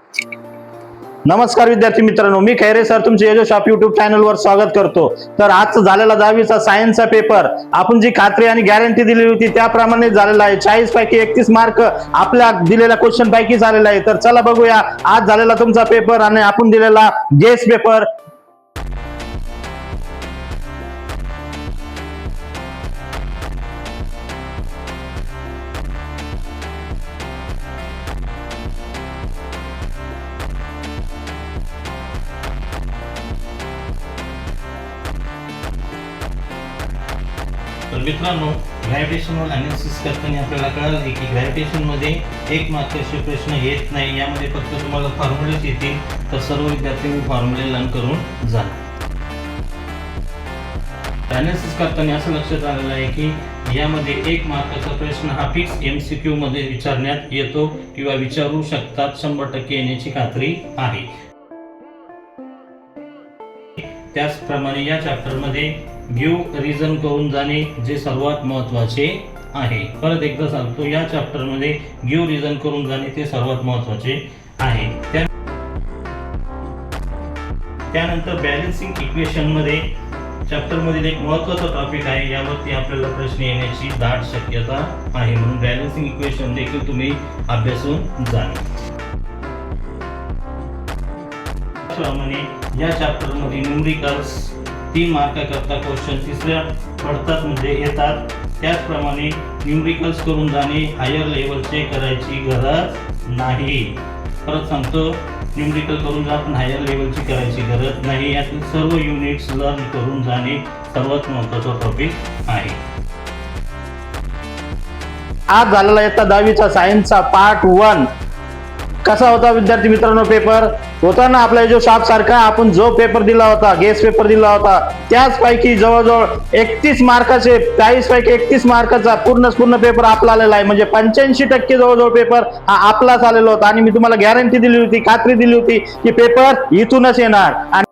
नमस्कार विद्यार्थी मित्रांनो, मी खैरे सर तुमचे यशोश आप युट्यूब चॅनलवर स्वागत करतो। तर आज झालेला 10वीचा सायन्सचा पेपर आपण जी खात्री आणि गॅरंटी दिली होती त्याप्रमाणे झालेला आहे। 40 पैकी 31 मार्क आपल्या दिलेल्या क्वेश्चन पैकी झालेला आहे। तर चला बघूया आज झालेला तुमचा पेपर आणि आपण दिलेला गेस पेपर। तर मित्रांनो, ग्रॅव्हिटेशनल अनालिसिस करताना आपल्याला कळलं की ग्रॅव्हिटेशन मध्ये एक मार्काचे प्रश्न येत नाही, यामध्ये फक्त तुम्हाला फॉर्म्युलेच येतील। तर सर्व विद्यार्थ्यांनी फॉर्म्युले लर्न करून जा। अनालिसिस करताना असं लक्षात आलेलं आहे की यामध्ये एक मार्काचा प्रश्न हा फिक्स MCQ मध्ये विचारण्यात येतो किंवा विचारू शकतात, 100% येण्याची खात्री आहे। त्याचप्रमाणे या चॅप्टर मध्ये गिव्ह रिझन करून जाणे जे सर्वात महत्त्वाचे आहे। परत एकदा सांगतो, या चॅप्टर मध्ये गिव्ह रिझन करून जाणे ते सर्वात महत्त्वाचे आहे। त्यानंतर बॅलन्सिंग इक्वेशन मध्ये चॅप्टर मधील एक महत्त्वाचा टॉपिक आहे, यावरती आपल्याला प्रश्न येण्याची दाट शक्यता आहे, म्हणून बॅलन्सिंग इक्वेशन देखील तुम्ही अभ्यासून जा। त्याचप्रमाणे या चॅप्टर मध्ये न्यूमेरिकल्स 3 मार्काकरता क्वेश्चन तिसऱ्या पडतात म्हणजे येतात। त्याचप्रमाणे न्यूमेरिकल्स करून जाणे हायर लेवलचे करायची गरज नाही। परत सांगतो, न्यूमेरिकल करून जा पण हायर लेवलची करायची गरज नाही। यातील सर्व युनिट्स लर्न करून जाणे सर्वात महत्त्वाचा टॉपिक आहे। आज झालेला इयत्ता 10वीचा सायन्सचा पार्ट 1 कसा होता विद्यार्थी मित्रांनो? पेपर होता ना आपला जो शाप सारखा आपण जो पेपर दिला होता, गेस पेपर दिला होता, त्याच पैकी जवळजवळ 31 मार्काचे 40 पैकी 31 मार्काचा पूर्ण पेपर आपला आलेला आहे। म्हणजे 85% जवळजवळ पेपर हा आपलाच आलेला होता आणि मी तुम्हाला गॅरंटी दिली होती, खात्री दिली होती की पेपर इथूनच येणार।